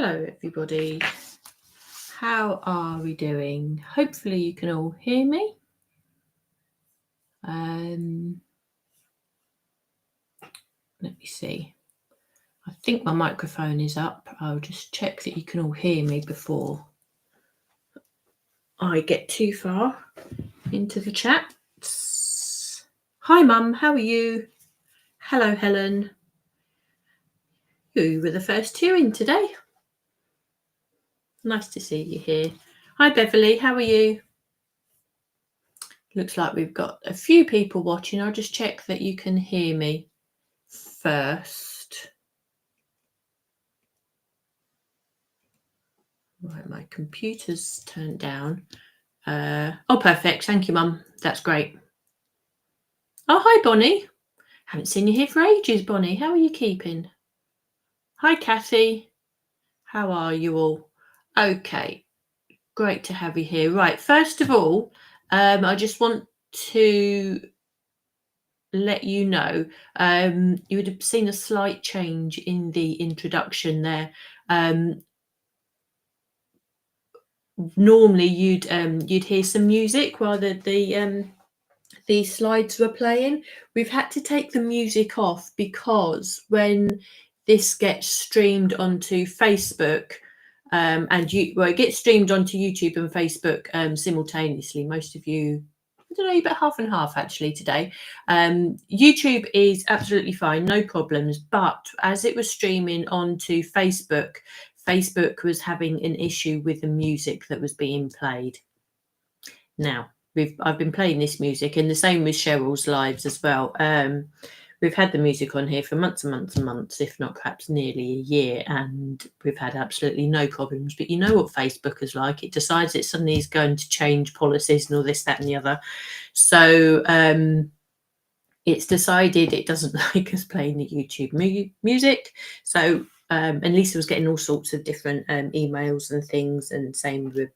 Hello everybody, how are we doing? Hopefully you can all hear me. Let me see. I think my microphone is up. I'll just check that you can all hear me before I get too far into the chats. Hi Mum, how are you? Hello Helen. You were the first two in today. Nice to see you here. Hi Beverly, how are you? Looks like we've got a few people watching. I'll just check that you can hear me first. Right, my computer's turned down. Oh, perfect. Thank you, Mum. That's great. Oh, hi, Bonnie. Haven't seen you here for ages, Bonnie. How are you keeping? Hi, Kathy. How are you all? Okay, great to have you here. Right, first of all, I just want to let you know, you would have seen a slight change in the introduction there. Normally you'd hear some music while the slides were playing. We've had to take the music off because when this gets streamed onto Facebook, it gets streamed onto YouTube and Facebook simultaneously. Most of you, I don't know, about half and half actually today. YouTube is absolutely fine, no problems. But as it was streaming onto Facebook, Facebook was having an issue with the music that was being played. Now, I've been playing this music, and the same with Cheryl's lives as well. We've had the music on here for months and months and months, if not perhaps nearly a year, and we've had absolutely no problems. But you know what Facebook is like. It decides it suddenly is going to change policies and all this, that and the other. So it's decided it doesn't like us playing the YouTube music. So and Lisa was getting all sorts of different emails and things, and same with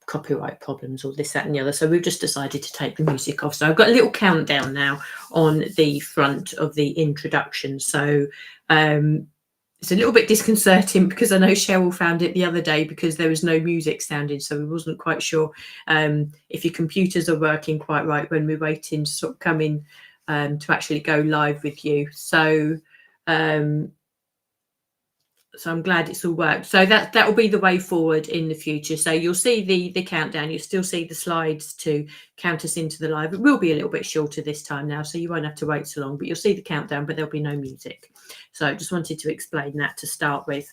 copyright problems, or this, that and the other. So we've just decided to take the music off. So I've got a little countdown now on the front of the introduction. So it's a little bit disconcerting because I know Cheryl found it the other day because there was no music sounding, so we wasn't quite sure if your computers are working quite right when we're waiting to sort of come in to actually go live with you. So so I'm glad it's all worked. So that will be the way forward in the future. So you'll see the countdown. You'll still see the slides to count us into the live. It will be a little bit shorter this time now, so you won't have to wait so long. But you'll see the countdown, but there'll be no music. So I just wanted to explain that to start with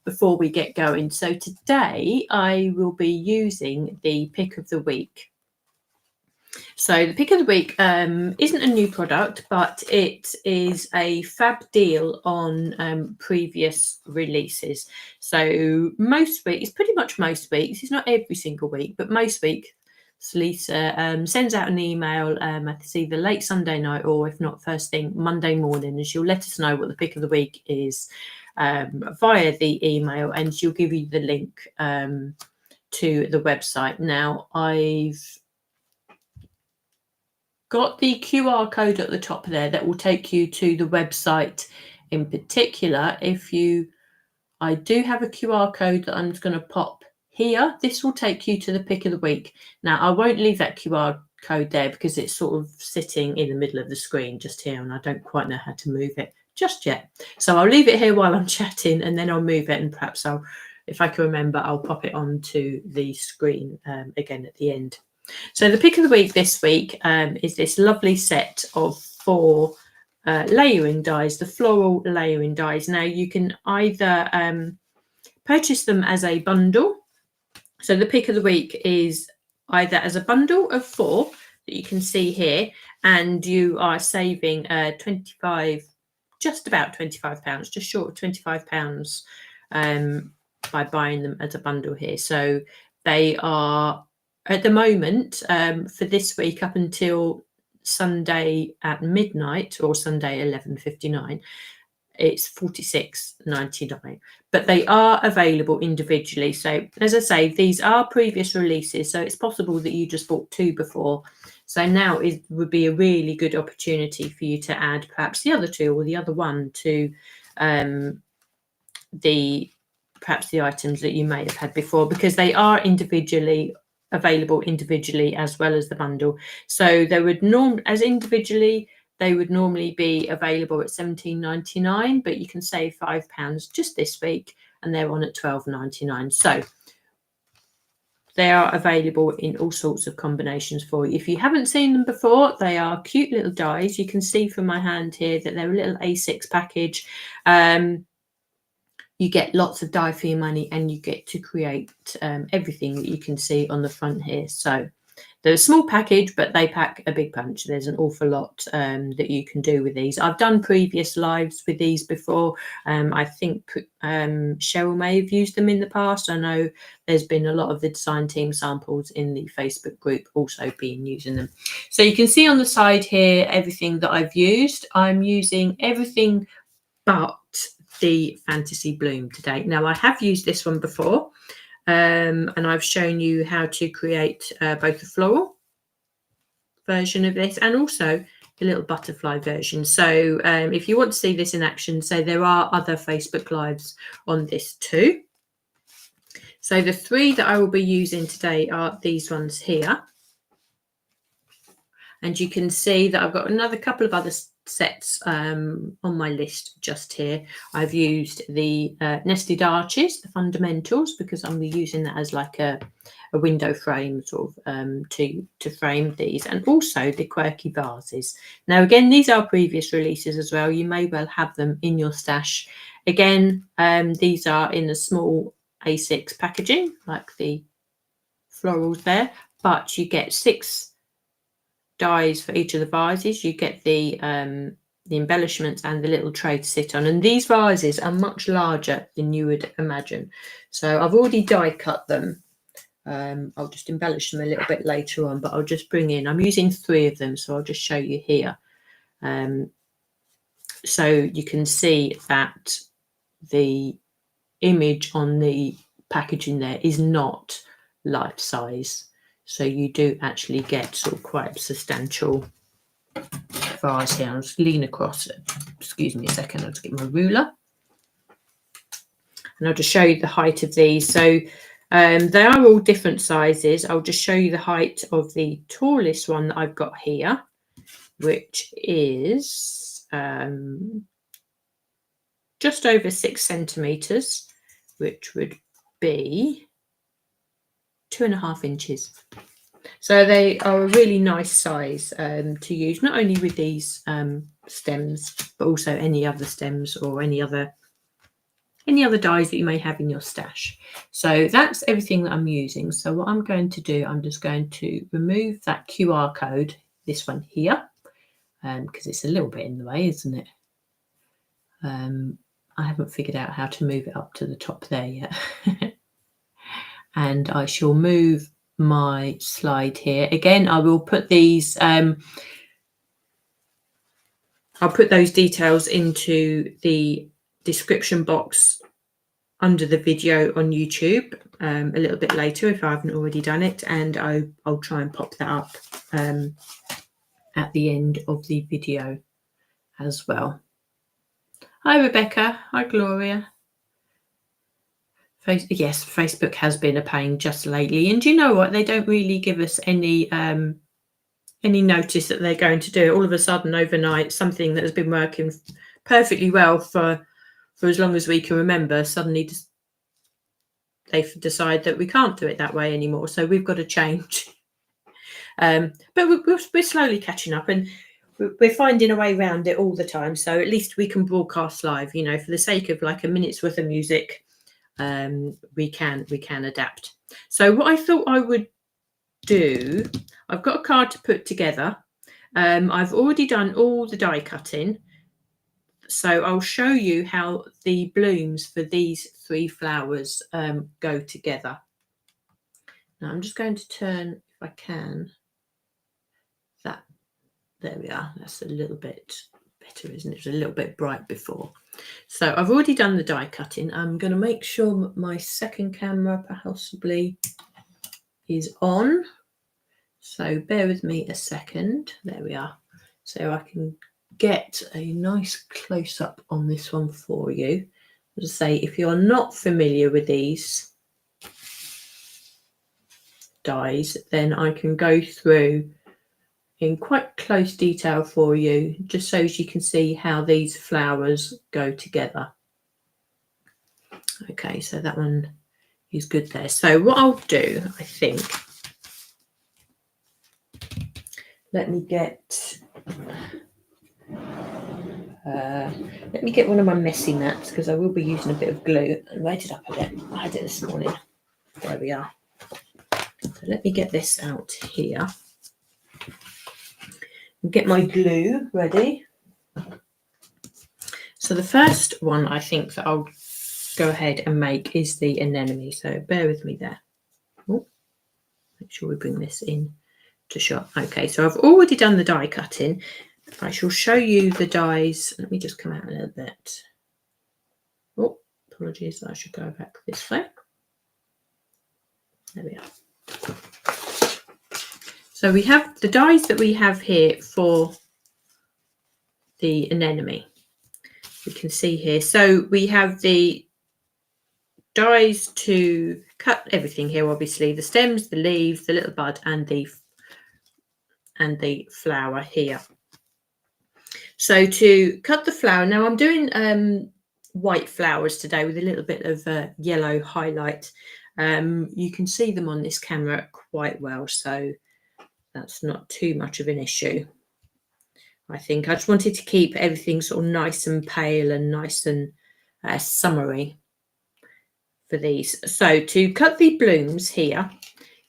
before we get going. So today I will be using the pick of the week. So the pick of the week isn't a new product, but it is a fab deal on previous releases. So most weeks, pretty much most weeks, it's not every single week, but most weeks, Lisa sends out an email it's either late Sunday night or if not first thing Monday morning, and she'll let us know what the pick of the week is via the email, and she'll give you the link to the website. Now I've got the QR code at the top there that will take you to the website in particular. I do have a QR code that I'm just going to pop here. This will take you to the pick of the week. Now, I won't leave that QR code there because it's sort of sitting in the middle of the screen just here, and I don't quite know how to move it just yet. So I'll leave it here while I'm chatting, and then I'll move it, and perhaps if I can remember, I'll pop it onto the screen again at the end. So the pick of the week this week is this lovely set of 4 layering dies, the floral layering dies. Now you can either purchase them as a bundle. So the pick of the week is either as a bundle of 4 that you can see here, and you are saving just about £25, just short of £25 by buying them as a bundle here. So they are, at the moment, for this week up until Sunday at midnight or Sunday 11:59, it's £46.99. But they are available individually. So as I say, these are previous releases, so it's possible that you just bought 2 before. So now it would be a really good opportunity for you to add perhaps the other 2 or the other 1 to perhaps the items that you may have had before, because they are available individually as well as the bundle. So they would individually they would normally be available at £17.99, but you can save £5 just this week, and they're on at £12.99. So they are available in all sorts of combinations for you. If you haven't seen them before, they are cute little dies. You can see from my hand here that they're a little A6 package. You get lots of die for your money, and you get to create everything that you can see on the front here. So they're a small package, but they pack a big punch. There's an awful lot that you can do with these. I've done previous lives with these before. I think Cheryl may have used them in the past. I know there's been a lot of the design team samples in the Facebook group also been using them. So you can see on the side here everything that I've used. I'm using everything but the Fantasy Bloom today. Now, I have used this one before. And I've shown you how to create both the floral version of this and also the little butterfly version. So if you want to see this in action, so there are other Facebook Lives on this too. So the three that I will be using today are these ones here. And you can see that I've got another couple of other sets on my list just here. I've used the nested arches, the fundamentals, because I'm using that as like a window frame sort of to frame these, and also the Quirky Vases. Now again, these are previous releases as well. You may well have them in your stash. Again, these are in a small A6 packaging like the florals there, but you get 6 dies for each of the vases. You get the embellishments and the little tray to sit on, and these vases are much larger than you would imagine. So I've already die cut them. I'll just embellish them a little bit later on, but I'll just bring in, I'm using 3 of them, so I'll just show you here. So you can see that the image on the packaging there is not life size. So you do actually get sort of quite a substantial vase here. I'll just lean across. Excuse me a second. I'll just get my ruler. And I'll just show you the height of these. So they are all different sizes. I'll just show you the height of the tallest one that I've got here, which is just over 6 centimetres, which would be 2.5 inches. So they are a really nice size to use, not only with these stems, but also any other stems or any other dies that you may have in your stash. So that's everything that I'm using. So what I'm going to do, I'm just going to remove that QR code, this one here, because it's a little bit in the way, isn't it? I haven't figured out how to move it up to the top there yet. And I shall move my slide here. Again, I will put these, I'll put those details into the description box under the video on YouTube a little bit later if I haven't already done it, and I'll try and pop that up at the end of the video as well. Hi Rebecca, hi Gloria. Yes, Facebook has been a pain just lately, and you know what? They don't really give us any notice that they're going to do it. All of a sudden, overnight, something that has been working perfectly well for as long as we can remember, suddenly they decide that we can't do it that way anymore. So we've got to change. But we're slowly catching up, and we're finding a way around it all the time. So at least we can broadcast live, you know, for the sake of like a minute's worth of music. We can adapt. So what I thought I would do, I've got a card to put together. I've already done all the die cutting, so I'll show you how the blooms for these 3 flowers go together. Now I'm just going to turn, if I can, that, there we are. That's a little bit better, isn't it? It was a little bit bright before. So I've already done the die cutting. I'm going to make sure my second camera possibly is on. So bear with me a second. There we are. So I can get a nice close-up on this one for you. As I say, if you're not familiar with these dies, then I can go through in quite close detail for you, just so as you can see how these flowers go together. Okay, so that one is good there. So what I'll do, I think, let me get one of my messy mats, because I will be using a bit of glue. I wrote it up a bit. I had it this morning. There we are. So let me get this out here. Get my glue ready. So the first one I think that I'll go ahead and make is the anemone. So bear with me there. Oh, make sure we bring this in to shot. Okay, so I've already done the die cutting. I shall show you the dies. Let me just come out a little bit. Oh, apologies, I should go back this way. There we are. So we have the dies that we have here for the anemone. You can see here. So we have the dies to cut everything here, obviously. The stems, the leaves, the little bud, and the flower here. So to cut the flower, now I'm doing white flowers today with a little bit of yellow highlight. You can see them on this camera quite well, so that's not too much of an issue. I think I just wanted to keep everything sort of nice and pale and nice and summery for these. So to cut the blooms here,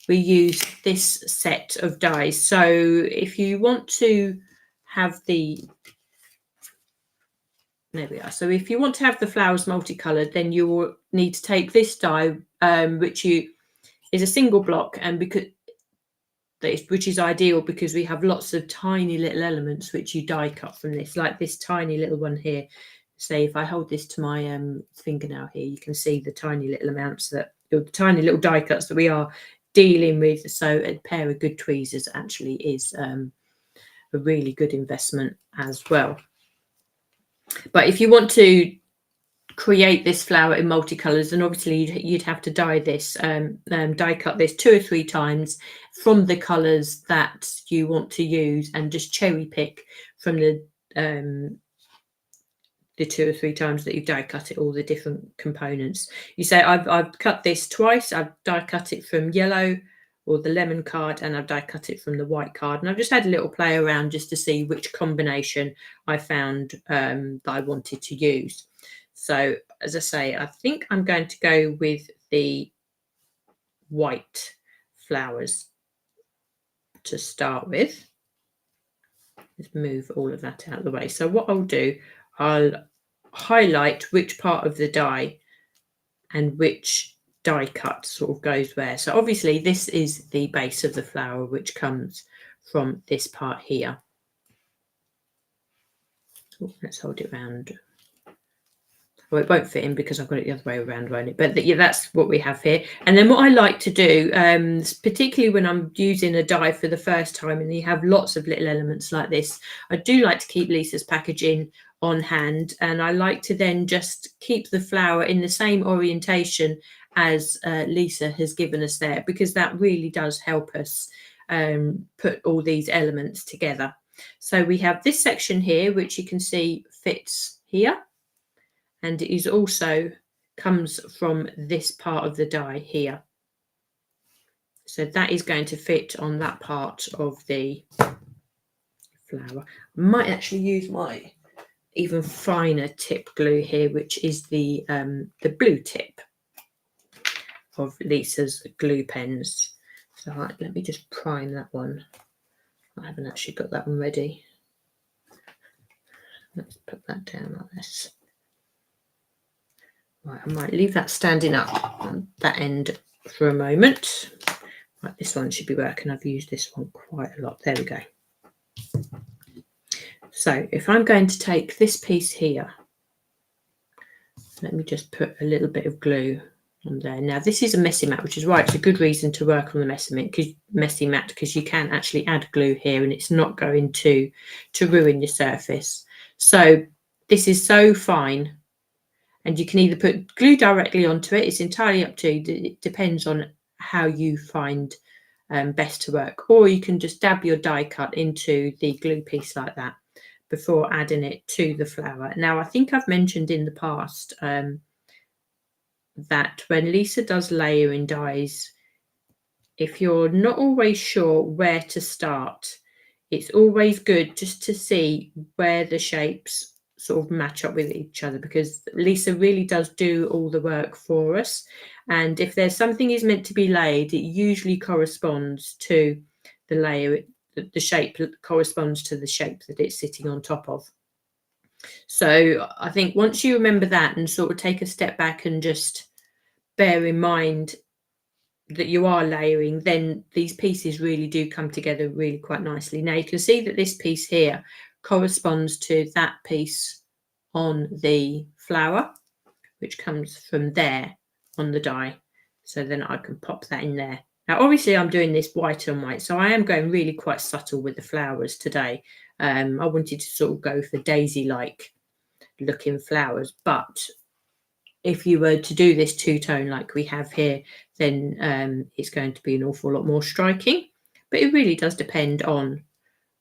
we use this set of dies. So if you want to have the, there we are. So if you want to have the flowers multicolored, then you will need to take this die, which is a single block, and which is ideal because we have lots of tiny little elements which you die cut from this, like this tiny little one here. Say if I hold this to my fingernail here, you can see the tiny little amounts that, the tiny little die cuts that we are dealing with. So a pair of good tweezers actually is a really good investment as well. But if you want to create this flower in multicolours, and obviously you'd have to die this, die cut this 2 or 3 times from the colours that you want to use, and just cherry pick from the 2 or 3 times that you've die cut it, all the different components. You say I've cut this twice. I've die cut it from yellow or the lemon card, and I've die cut it from the white card, and I've just had a little play around just to see which combination I found that I wanted to use. So as I say, I think I'm going to go with the white flowers to start with. Let's move all of that out of the way. So what I'll do, I'll highlight which part of the die and which die cut sort of goes where. So obviously this is the base of the flower, which comes from this part here. Oh, let's hold it round. Well, it won't fit in because I've got it the other way around, won't it? But yeah, that's what we have here. And then what I like to do, particularly when I'm using a die for the first time and you have lots of little elements like this, I do like to keep Lisa's packaging on hand, and I like to then just keep the flower in the same orientation as Lisa has given us there, because that really does help us put all these elements together. So we have this section here, which you can see fits here. And it is also comes from this part of the die here. So that is going to fit on that part of the flower. I might actually use my even finer tip glue here, which is the blue tip of Lisa's glue pens. So let me just prime that one. I haven't actually got that one ready. Let's put that down like this. Right, I might leave that standing up on that end for a moment. Right, this one should be working. I've used this one quite a lot. There we go. So if I'm going to take this piece here, let me just put a little bit of glue on there. Now this is a messy mat, which is why it's a good reason to work on the messy mat, because you can actually add glue here and it's not going to ruin your surface. So this is so fine. And you can either put glue directly onto it. It's entirely up to you. It depends on how you find best to work. Or you can just dab your die cut into the glue piece like that before adding it to the flower. Now, I think I've mentioned in the past that when Lisa does layering dies, if you're not always sure where to start, it's always good just to see where the shapes sort of match up with each other, because Lisa really does do all the work for us. And if there's something is meant to be laid, it usually corresponds to the layer, the shape corresponds to the shape that it's sitting on top of. So I think once you remember that and sort of take a step back and just bear in mind that you are layering, then these pieces really do come together really quite nicely. Now you can see that this piece here corresponds to that piece on the flower, which comes from there on the die. So then I can pop that in there. Now obviously I'm doing this white on white, so I am going really quite subtle with the flowers today. I wanted to sort of go for daisy-like looking flowers, but if you were to do this two-tone like we have here, then it's going to be an awful lot more striking. But it really does depend on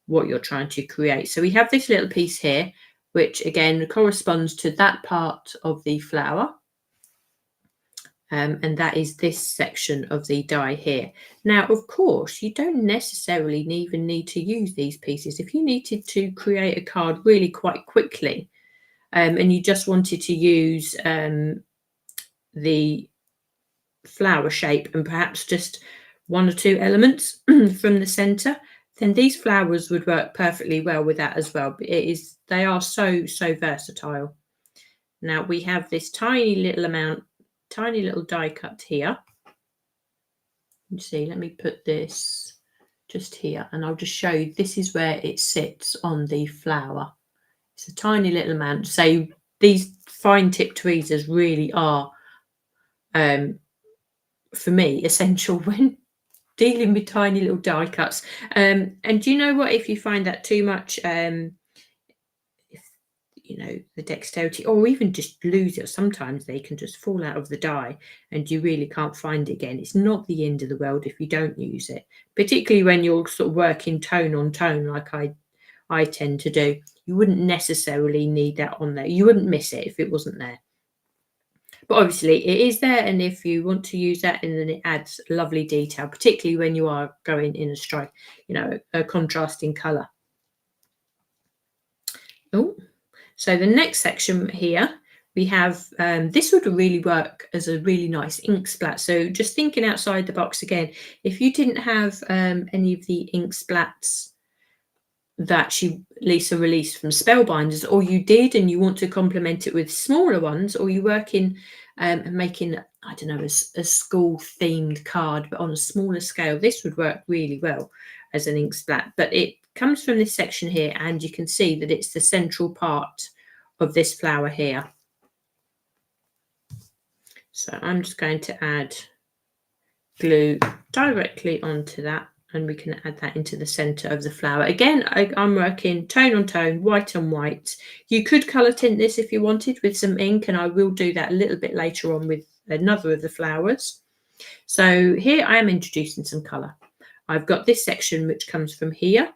what you're trying to create. So we have this little piece here, which again corresponds to that part of the flower. And that is this section of the die here. Now, of course, you don't necessarily even need to use these pieces. If you needed to create a card really quite quickly, and you just wanted to use the flower shape and perhaps just one or two elements from the center, then these flowers would work perfectly well with that as well. But they are so versatile. Now we have this tiny little die cut here. You see, let me put this just here and I'll just show you. This is where it sits on the flower. It's a tiny little amount. So these fine tip tweezers really are, for me, essential when dealing with tiny little die cuts. And do you know what? If you find that too much, if you know the dexterity, or even just lose it, sometimes they can just fall out of the die and you really can't find it again. It's not the end of the world if you don't use it, particularly when you're sort of working tone on tone like I tend to do. You wouldn't necessarily need that on there. You wouldn't miss it if it wasn't there. But obviously it is there, and if you want to use that, and then it adds lovely detail, particularly when you are going in a contrasting colour. Oh, so the next section here, we have, this would really work as a really nice ink splat. So just thinking outside the box again, if you didn't have any of the ink splats that Lisa released from Spellbinders, or you did and you want to complement it with smaller ones, or you work in making, I don't know, a school themed card but on a smaller scale, this would work really well as an ink splat. But it comes from this section here, and you can see that it's the central part of this flower here. So I'm just going to add glue directly onto that, and we can add that into the center of the flower. Again, I'm working tone on tone, white on white. You could color tint this if you wanted with some ink, and I will do that a little bit later on with another of the flowers. So here I am introducing some color. I've got this section which comes from here,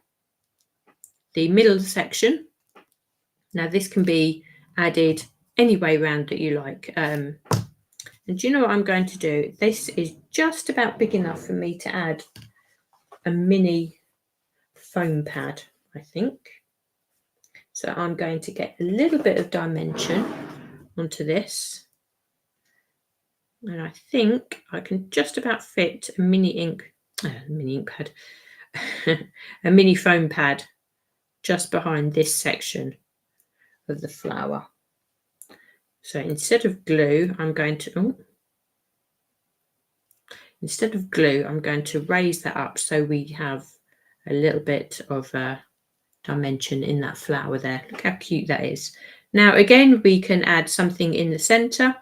the middle section. Now this can be added any way around that you like. And do you know what I'm going to do? This is just about big enough for me to add a mini foam pad, I think. So I'm going to get a little bit of dimension onto this. And I think I can just about fit a mini ink pad, a mini foam pad just behind this section of the flower. So instead of glue, I'm going to raise that up so we have a little bit of dimension in that flower there. Look how cute that is. Now again, we can add something in the center.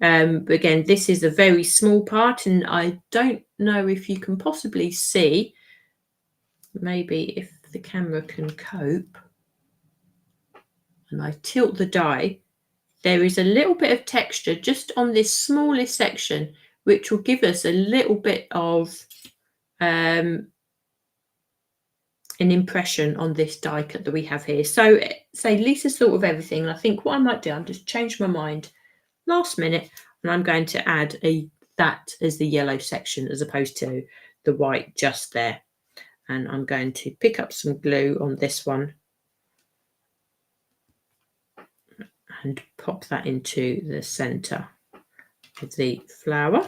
Again, this is a very small part, and I don't know if you can possibly see, maybe if the camera can cope, and I tilt the die, there is a little bit of texture just on this smallest section, which will give us a little bit of an impression on this die cut that we have here. So say Lisa's thought of everything, and I think what I might do, I've just changed my mind last minute, and I'm going to add that as the yellow section as opposed to the white just there. And I'm going to pick up some glue on this one and pop that into the center of the flower.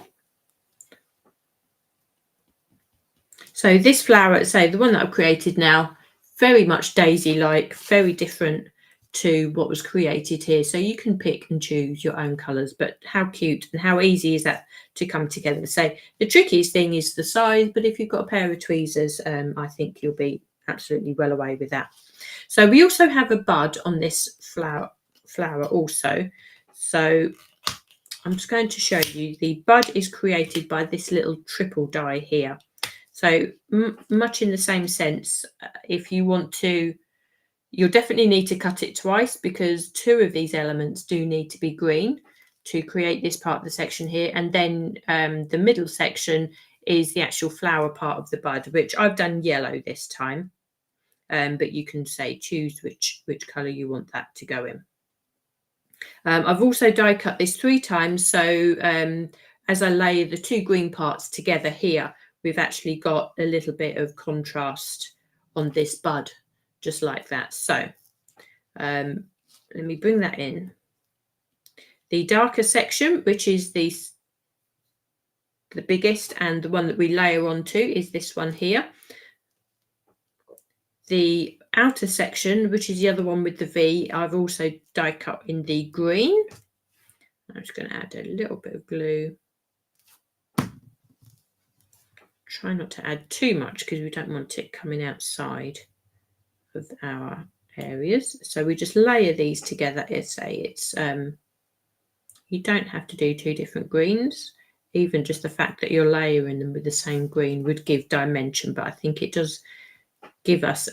So this flower, say the one that I've created now, very much daisy-like, very different to what was created here. So you can pick and choose your own colours, but how cute and how easy is that to come together. So the trickiest thing is the size, but if you've got a pair of tweezers, I think you'll be absolutely well away with that. So we also have a bud on this flower also. So I'm just going to show you, the bud is created by this little triple die here. So much in the same sense, if you want to, you'll definitely need to cut it twice because two of these elements do need to be green to create this part of the section here. And then the middle section is the actual flower part of the bud, which I've done yellow this time. But you can say choose which colour you want that to go in. I've also die cut this 3 times. So as I layer the 2 green parts together here, we've actually got a little bit of contrast on this bud, just like that. So let me bring that in. The darker section, which is the biggest and the one that we layer onto, is this one here. The outer section, which is the other one with the V, I've also die cut in the green. I'm just going to add a little bit of glue. Try not to add too much because we don't want it coming outside of our areas. So we just layer these together. It's you don't have to do 2 different greens. Even just the fact that you're layering them with the same green would give dimension, but I think it does give us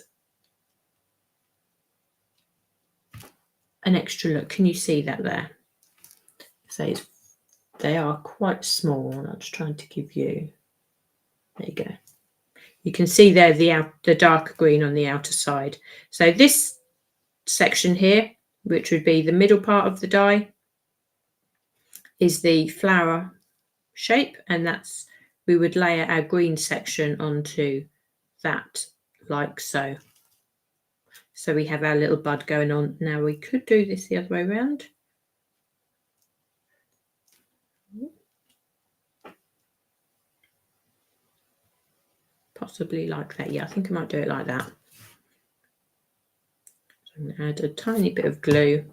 an extra look. Can you see that there? So they are quite small. I'm just trying to give you. There you go. You can see there the darker green on the outer side. So this section here, which would be the middle part of the die, is the flower shape, and that's, we would layer our green section onto that like so. So we have our little bud going on. Now we could do this the other way around. Possibly like that. Yeah, I think I might do it like that. So I'm going to add a tiny bit of glue.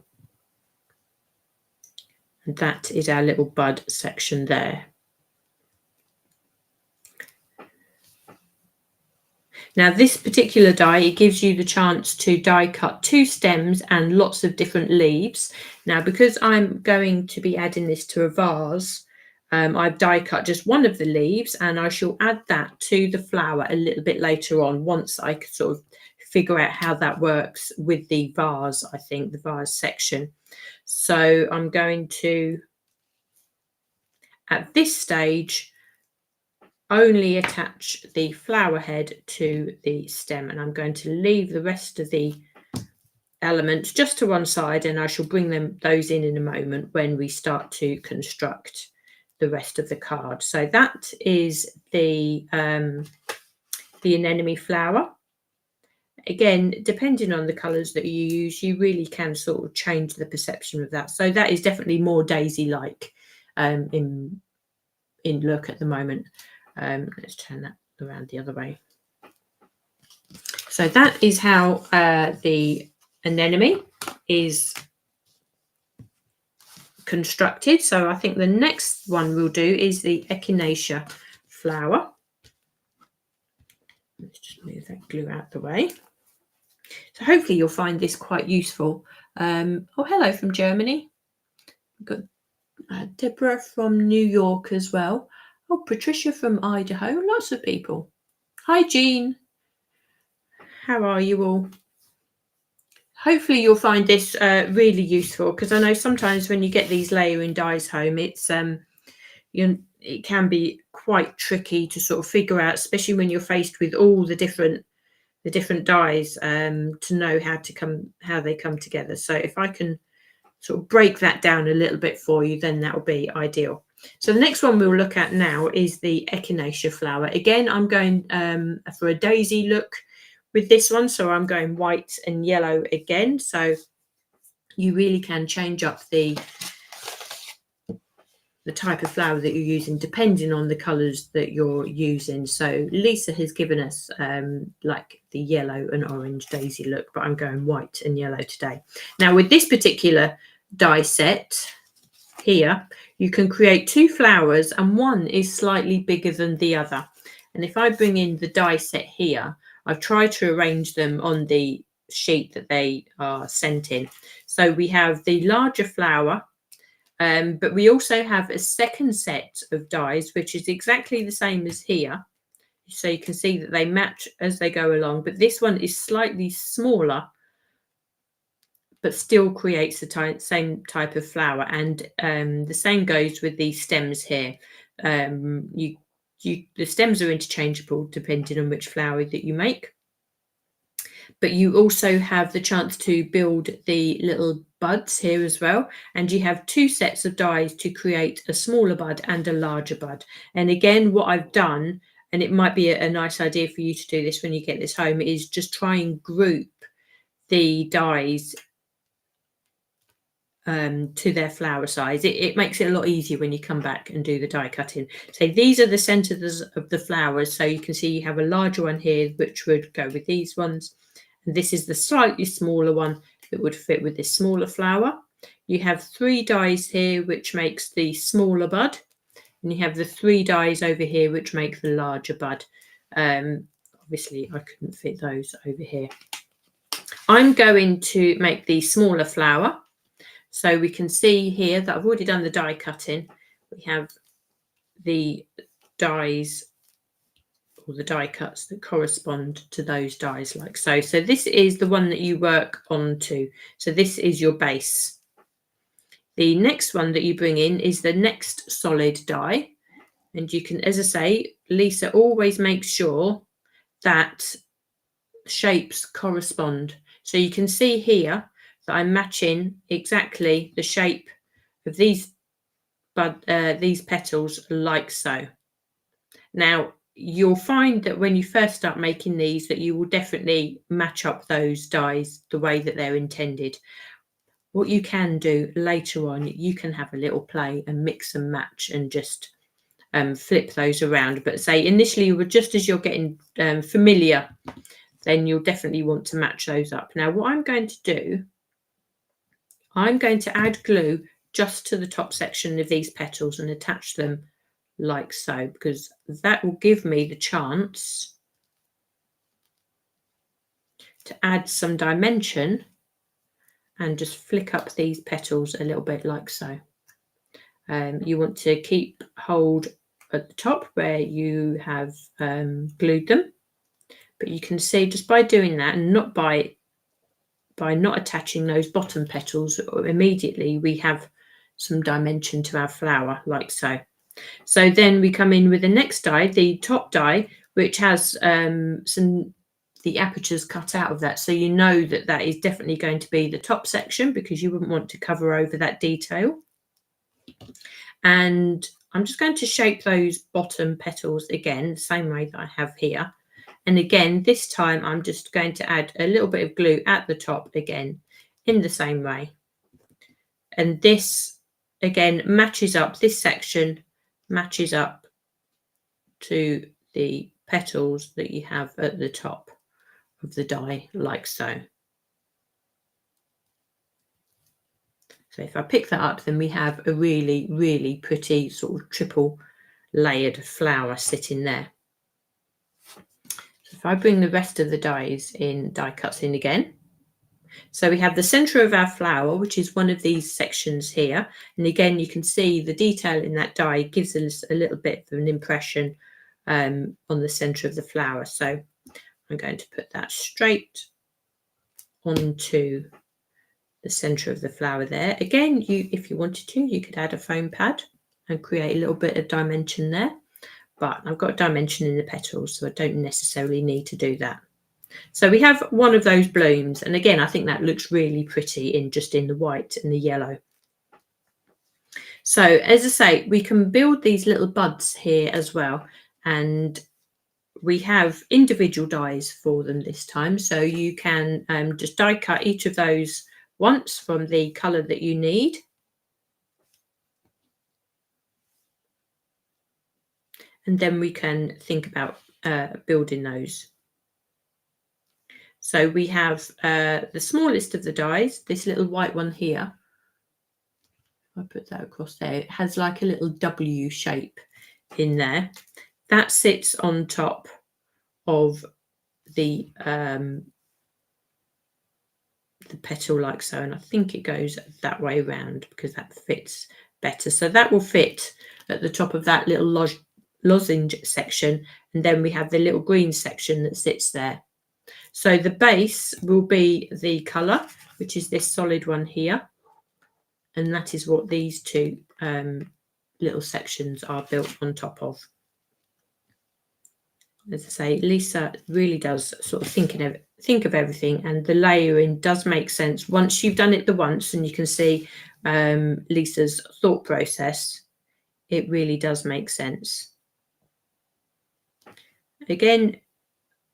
And that is our little bud section there. Now this particular die, it gives you the chance to die cut 2 stems and lots of different leaves. Now because I'm going to be adding this to a vase, I've die cut just one of the leaves, and I shall add that to the flower a little bit later on once I can sort of figure out how that works with the vase, I think, the vase section. So I'm going to, at this stage, only attach the flower head to the stem, and I'm going to leave the rest of the elements just to one side, and I shall bring those in a moment when we start to construct the rest of the card. So that is the anemone flower. Again, depending on the colours that you use, you really can sort of change the perception of that. So that is definitely more daisy-like in look at the moment. Let's turn that around the other way. So that is how the anemone is constructed. So I think the next one we'll do is the Echinacea flower. Let's just move that glue out the way. So hopefully you'll find this quite useful. Oh, hello from Germany. We've got Deborah from New York as well. Oh, Patricia from Idaho. Lots of people. Hi, Jean. How are you all? hopefully you'll find this really useful, because I know sometimes when you get these layering dies home, it's it can be quite tricky to sort of figure out, especially when you're faced with all the different dies, to know how they come together. So if I can sort of break that down a little bit for you, then that will be ideal. So the next one we'll look at now is the Echinacea flower. Again, I'm going for a daisy look with this one, so I'm going white and yellow again. So you really can change up the type of flower that you're using depending on the colours that you're using. So Lisa has given us like the yellow and orange daisy look, but I'm going white and yellow today. Now with this particular die set here, you can create 2 flowers and one is slightly bigger than the other. And if I bring in the die set here, I've tried to arrange them on the sheet that they are sent in. So we have the larger flower, but we also have a second set of dies, which is exactly the same as here. So you can see that they match as they go along, but this one is slightly smaller, but still creates the same type of flower. And the same goes with these stems here. The stems are interchangeable depending on which flower that you make. But you also have the chance to build the little buds here as well. And you have 2 sets of dies to create a smaller bud and a larger bud. And again, what I've done, and it might be a nice idea for you to do this when you get this home, is just try and group the dies to their flower size. It makes it a lot easier when you come back and do the die cutting. So these are the centers of the flowers. So you can see you have a larger one here, which would go with these ones. And this is the slightly smaller one that would fit with this smaller flower. You have 3 dies here, which makes the smaller bud. And you have the 3 dies over here, which make the larger bud. Obviously, I couldn't fit those over here. I'm going to make the smaller flower. So we can see here that I've already done the die cutting. We have the dies, or the die cuts that correspond to those dies like so. So this is the one that you work onto. So this is your base. The next one that you bring in is the next solid die. And you can, as I say, Lisa always makes sure that shapes correspond. So you can see here that I'm matching exactly the shape of these petals like so. Now you'll find that when you first start making these, that you will definitely match up those dies the way that they're intended. What you can do later on, you can have a little play and mix and match and just flip those around. But say initially, just as you're getting familiar, then you'll definitely want to match those up. Now what I'm going to do, I'm going to add glue just to the top section of these petals and attach them like so, because that will give me the chance to add some dimension and just flick up these petals a little bit like so. You want to keep hold at the top where you have glued them, but you can see just by doing that, and not by not attaching those bottom petals immediately, we have some dimension to our flower like so. So then we come in with the next die, the top die, which has the apertures cut out of that. So you know that that is definitely going to be the top section, because you wouldn't want to cover over that detail. And I'm just going to shape those bottom petals again, the same way that I have here. And again, this time I'm just going to add a little bit of glue at the top again in the same way. And this again matches up, this section matches up to the petals that you have at the top of the die like so. So if I pick that up, then we have a really, really pretty sort of triple layered flower sitting there. So if I bring the rest of the dies in, die cuts in again. So we have the center of our flower, which is one of these sections here. And again, you can see the detail in that die gives us a little bit of an impression on the center of the flower. So I'm going to put that straight onto the center of the flower there. Again, if you wanted to, you could add a foam pad and create a little bit of dimension there, but I've got dimension in the petals, so I don't necessarily need to do that. So we have one of those blooms, and again, I think that looks really pretty in the white and the yellow. So as I say, we can build these little buds here as well, and we have individual dies for them this time, so you can just die cut each of those once from the colour that you need. And then we can think about building those. So we have the smallest of the dies, this little white one here. I put that across there. It has like a little W shape in there. That sits on top of the petal like so, and I think it goes that way around because that fits better. So that will fit at the top of that little lozenge section, and then we have the little green section that sits there. So the base will be the colour, which is this solid one here, and that is what these two little sections are built on top of. As I say, Lisa really does sort of think of everything, and the layering does make sense once you've done it the once, and you can see Lisa's thought process. It really does make sense. Again,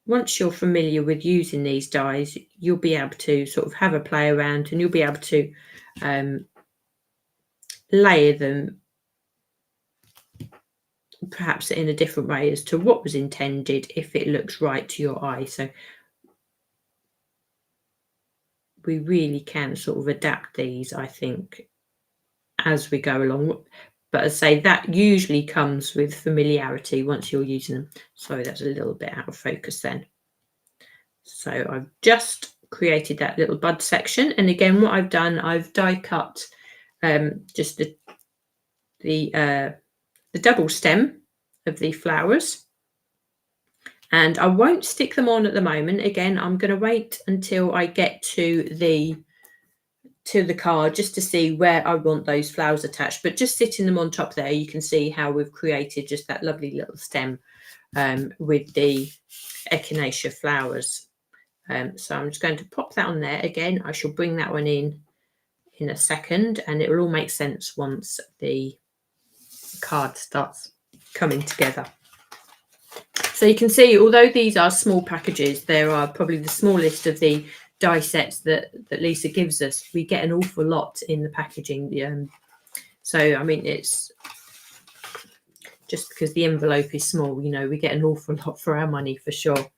once you're familiar with using these dies, you'll be able to sort of have a play around, and you'll be able to layer them perhaps in a different way as to what was intended if it looks right to your eye. So we really can sort of adapt these, I think, as we go along. But as I say, that usually comes with familiarity once you're using them. Sorry, that's a little bit out of focus then. So I've just created that little bud section, and again, what I've done, I've die cut just the double stem of the flowers, and I won't stick them on at the moment. Again, I'm going to wait until I get to the card just to see where I want those flowers attached, but just sitting them on top there, you can see how we've created just that lovely little stem with the Echinacea flowers. So I'm just going to pop that on there. Again, I shall bring that one in a second, and it will all make sense once the card starts coming together. So you can see, although these are small packages, they are probably the smallest of the die sets that Lisa gives us. We get an awful lot in the packaging. So, I mean, it's just because the envelope is small, you know, we get an awful lot for our money for sure.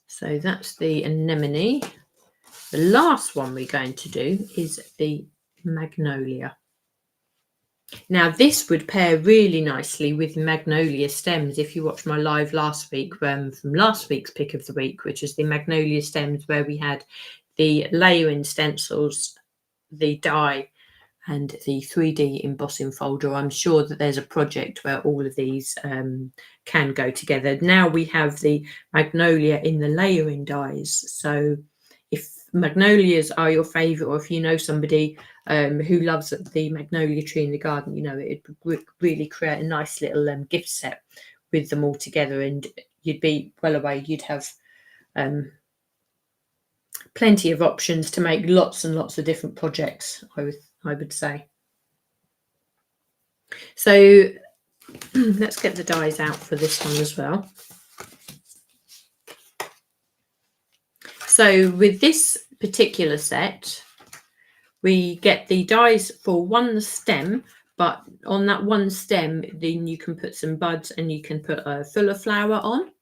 So that's the anemone. The last one we're going to do is the Magnolia. Now this would pair really nicely with Magnolia stems. If you watched my live last week from last week's pick of the week, which is the Magnolia stems, where we had the layering stencils, the die, and the 3D embossing folder, I'm sure that there's a project where all of these can go together. Now we have the Magnolia in the layering dies. So if Magnolias are your favourite, or if you know somebody who loves the magnolia tree in the garden, you know, it would really create a nice little gift set with them all together, and you'd be well away. You'd have plenty of options to make lots and lots of different projects, I would say. So let's get the dies out for this one as well. So with this particular set, we get the dies for one stem, but on that one stem, then you can put some buds and you can put a fuller flower on.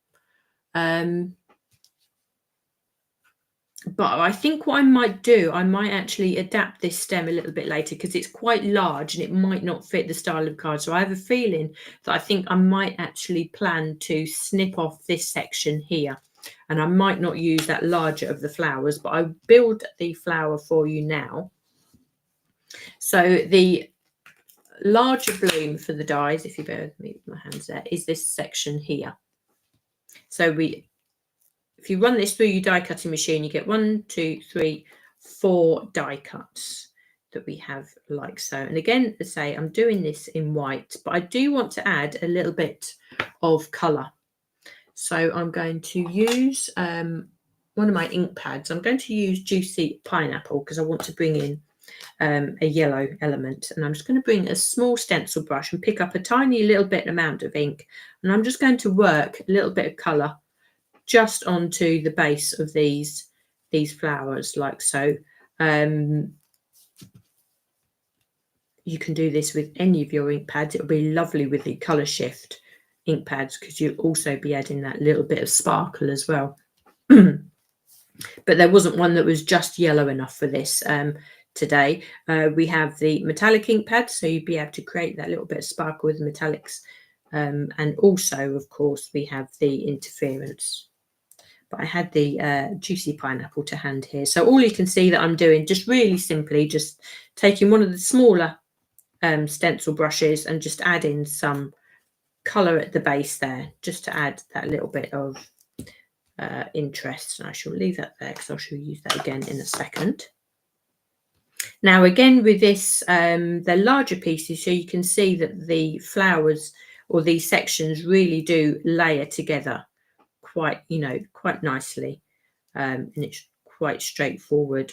But I think what I might do, I might actually adapt this stem a little bit later because it's quite large and it might not fit the style of card. So I have a feeling that I think I might actually plan to snip off this section here. And I might not use that larger of the flowers, but I build the flower for you now. So the larger bloom for the dies, if you bear with me with my hands there, is this section here. So we if you run this through your die cutting machine, you get 1, 2, 3, 4 die cuts that we have like so. And again, as I say, I'm doing this in white, but I do want to add a little bit of colour. So I'm going to use one of my ink pads. I'm going to use Juicy Pineapple because I want to bring in a yellow element, and I'm just going to bring a small stencil brush and pick up a tiny little bit amount of ink, and I'm just going to work a little bit of colour just onto the base of these flowers like so. You can do this with any of your ink pads. It'll be lovely with the colour shift ink pads because you'll also be adding that little bit of sparkle as well. But there wasn't one that was just yellow enough for this today. We have the metallic ink pad, so you'd be able to create that little bit of sparkle with the metallics. And also, of course, we have the interference. But I had the Juicy Pineapple to hand here. So all you can see that I'm doing, just really simply, just taking one of the smaller stencil brushes and just adding some colour at the base there, just to add that little bit of interest. And I shall leave that there because I shall use that again in a second. Now again with this, they're larger pieces, so you can see that the flowers or these sections really do layer together quite, quite nicely, and it's quite straightforward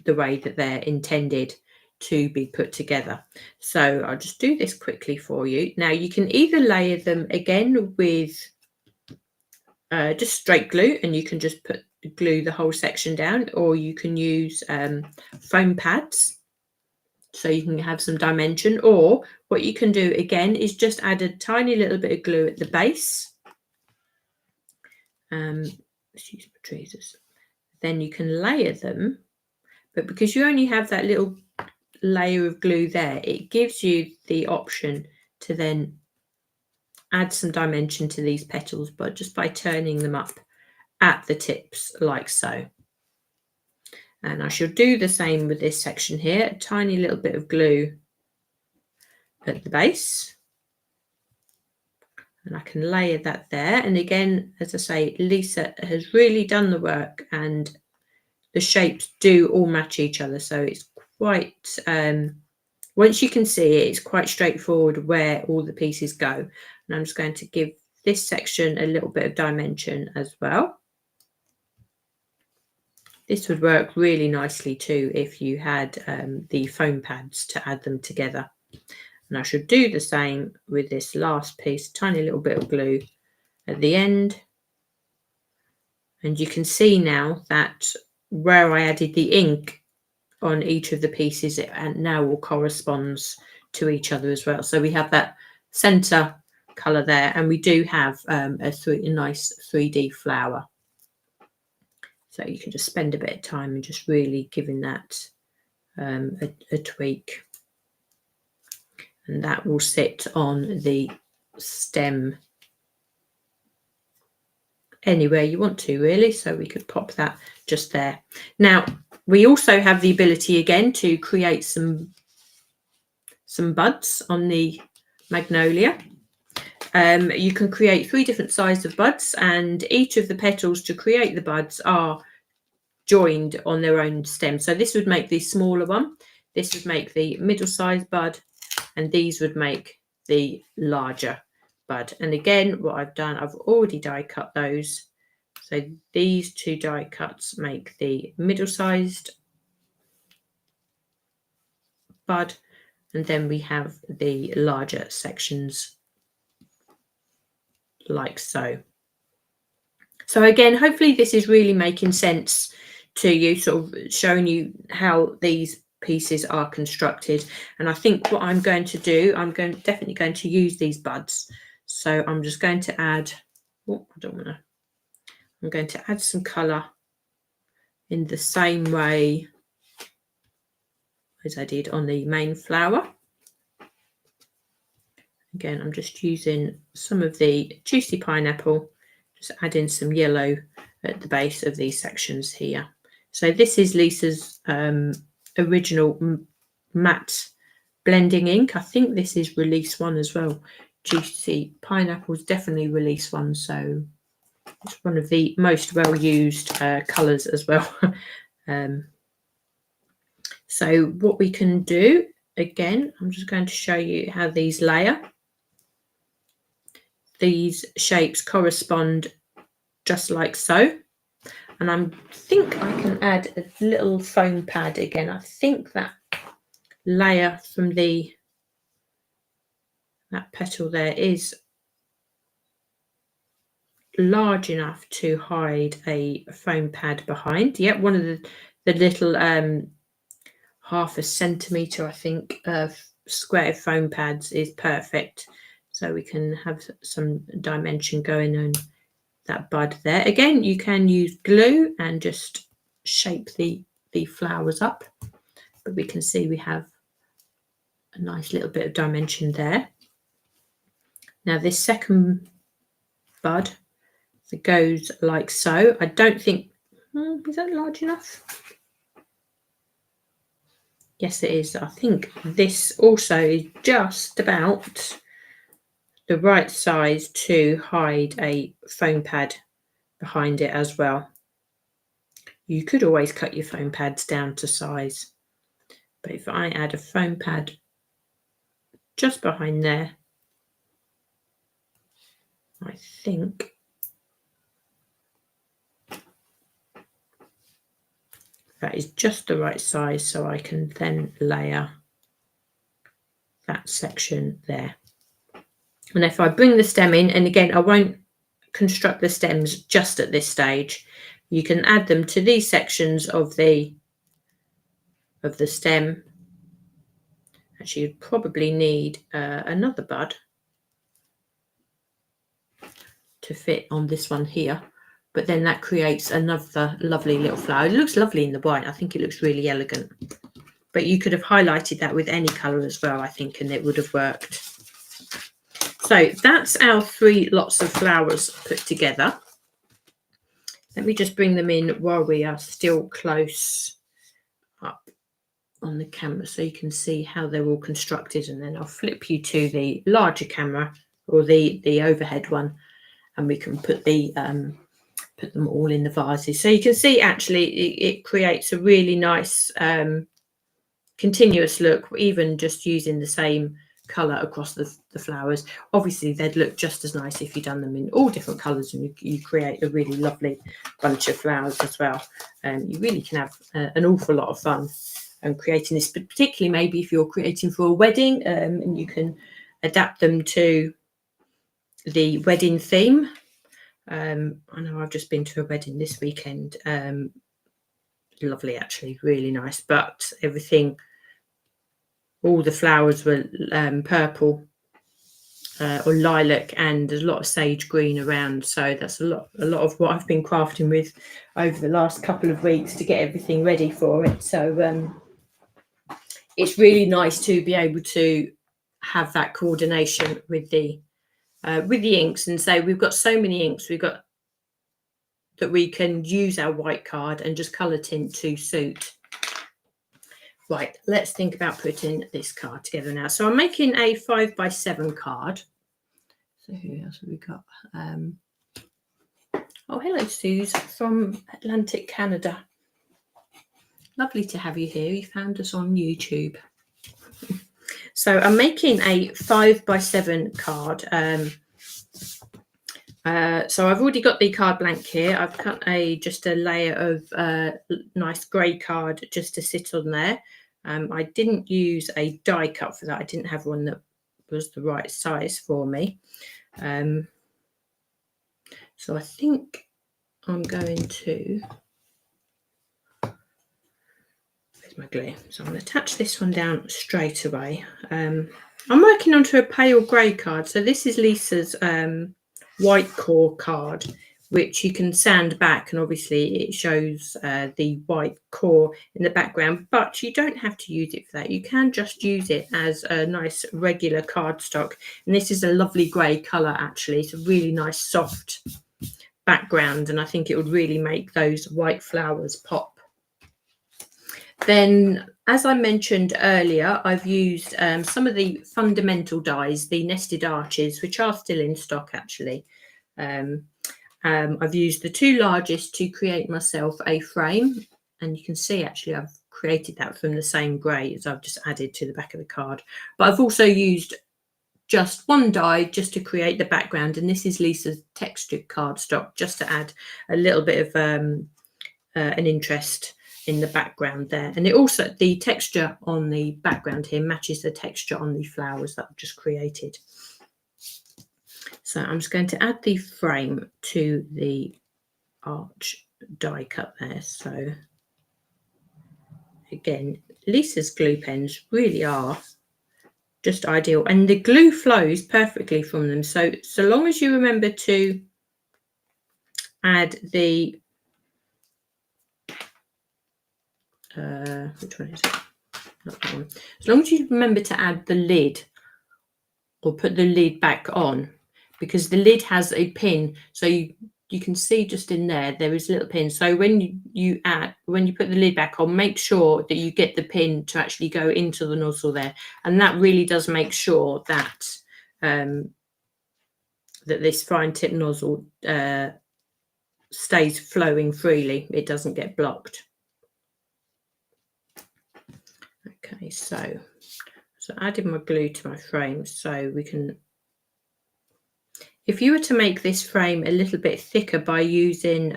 the way that they're intended to be put together. So I'll just do this quickly for you. Now you can either layer them again with just straight glue, and you can just glue the whole section down, or you can use foam pads so you can have some dimension, or what you can do again is just add a tiny little bit of glue at the base. Let's use my tweezers. Then you can layer them, but because you only have that little layer of glue there, it gives you the option to then add some dimension to these petals, but just by turning them up at the tips like so. And I shall do the same with this section here, a tiny little bit of glue at the base, and I can layer that there. And again, as I say, Lisa has really done the work, and the shapes do all match each other, so it's quite once you can see it, it's quite straightforward where all the pieces go. And I'm just going to give this section a little bit of dimension as well. This would work really nicely too if you had the foam pads to add them together. And I should do the same with this last piece, tiny little bit of glue at the end. And you can see now that where I added the ink on each of the pieces, it now all corresponds to each other as well. So we have that center color there, and we do have a nice 3D flower. So you can just spend a bit of time and just really giving that a tweak, and that will sit on the stem anywhere you want to, really. So we could pop that just there. Now we also have the ability again to create some buds on the Magnolia. You can create 3 different sizes of buds, and each of the petals to create the buds are joined on their own stem. So this would make the smaller one, this would make the middle-sized bud, and these would make the larger bud. And again, what I've done, I've already die cut those. So these 2 die cuts make the middle-sized bud, and then we have the larger sections like so. So again, hopefully this is really making sense to you, sort of showing you how these pieces are constructed. And I think what I'm going to do, I'm definitely going to use these buds. So I'm just going to add, I'm going to add some colour in the same way as I did on the main flower. Again, I'm just using some of the Juicy Pineapple, just adding some yellow at the base of these sections here. So this is Lisa's original matte blending ink. I think this is release 1 as well. Juicy Pineapple's definitely release 1, so It's one of the most well used colours as well. So what we can do, again, I'm just going to show you how these layer. These shapes correspond just like so. And I think I can add a little foam pad again. I think that layer from that petal there is large enough to hide a foam pad behind. Yep, one of the little half a centimetre, I think, square foam pads is perfect. So we can have some dimension going on that bud there. Again, you can use glue and just shape the flowers up, but we can see we have a nice little bit of dimension there. Now this second bud that goes like so, I don't think, is that large enough? Yes, it is. I think this also is just about the right size to hide a foam pad behind it as well. You could always cut your foam pads down to size, but if I add a foam pad just behind there, I think that is just the right size, so I can then layer that section there. And if I bring the stem in, and again, I won't construct the stems just at this stage, you can add them to these sections of the stem. Actually, you'd probably need another bud to fit on this one here, but then that creates another lovely little flower. It looks lovely in the white. I think it looks really elegant, but you could have highlighted that with any color as well, I think, and it would have worked. So that's our 3 lots of flowers put together. Let me just bring them in while we are still close up on the camera so you can see how they're all constructed, and then I'll flip you to the larger camera, or the overhead one, and we can put them all in the vases. So you can see actually it creates a really nice continuous look, even just using the same colour across the flowers. Obviously they'd look just as nice if you've done them in all different colours, and you create a really lovely bunch of flowers as well. You really can have an awful lot of fun creating this, but particularly maybe if you're creating for a wedding, and you can adapt them to the wedding theme. I know I've just been to a wedding this weekend. Lovely, actually, really nice, but everything, all the flowers were purple or lilac, and there's a lot of sage green around, so that's a lot of what I've been crafting with over the last couple of weeks to get everything ready for it. So it's really nice to be able to have that coordination with the inks, and say we've got so many inks that we can use our white card and just colour tint to suit. Right, let's think about putting this card together now. So I'm making a 5x7 card. So who else have we got? Oh, hello, Suze from Atlantic Canada. Lovely to have you here. You found us on YouTube. So I'm making a 5x7 card. So I've already got the card blank here. I've cut just a layer of nice grey card just to sit on there. I didn't use a die cut for that. I didn't have one that was the right size for me. So I think I'm going to, where's my glue? So I'm going to attach this one down straight away. I'm working onto a pale grey card. So this is Lisa's white core card, which you can sand back, and obviously it shows the white core in the background, but you don't have to use it for that. You can just use it as a nice regular cardstock, and this is a lovely grey colour. Actually, it's a really nice soft background, and I think it would really make those white flowers pop. Then, as I mentioned earlier, I've used some of the fundamental dies, the nested arches, which are still in stock actually. I've used the two largest to create myself a frame, and you can see actually I've created that from the same grey as I've just added to the back of the card. But I've also used just one die just to create the background, and this is Lisa's textured cardstock, just to add a little bit of an interest in the background there. And it also, the texture on the background here matches the texture on the flowers that I've just created. So I'm just going to add the frame to the arch die cut there. So again, Lisa's glue pens really are just ideal, and the glue flows perfectly from them. So long as you remember to add the which one is it? Not that one. As long as you remember to add the lid or put the lid back on, because the lid has a pin, so you can see just in there is a little pin. So when you put the lid back on, make sure that you get the pin to actually go into the nozzle there, and that really does make sure that that this fine tip nozzle stays flowing freely. It doesn't get blocked. Okay, so adding my glue to my frame, so we can, if you were to make this frame a little bit thicker by using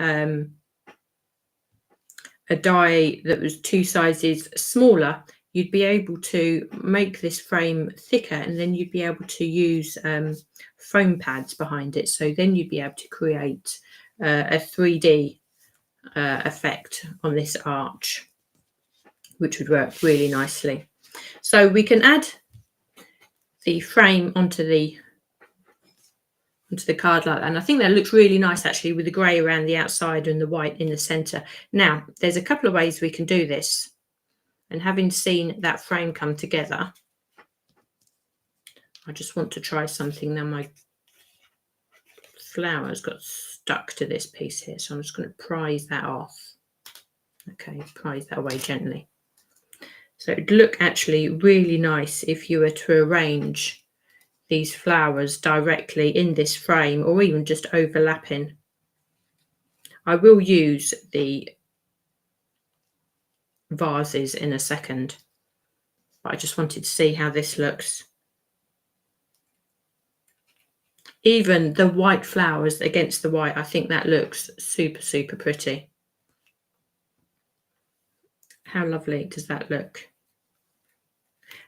a die that was 2 sizes smaller, you'd be able to make this frame thicker, and then you'd be able to use foam pads behind it. So then you'd be able to create a 3D effect on this arch, which would work really nicely. So we can add the frame onto the card like that, and I think that looks really nice actually, with the grey around the outside and the white in the centre. Now there's a couple of ways we can do this, and having seen that frame come together, I just want to try something. Now my flowers got stuck to this piece here, so I'm just going to prise that off. Okay, prise that away gently. So it'd look actually really nice if you were to arrange these flowers directly in this frame, or even just overlapping. I will use the vases in a second, but I just wanted to see how this looks. Even the white flowers against the white, I think that looks super, super pretty. How lovely does that look?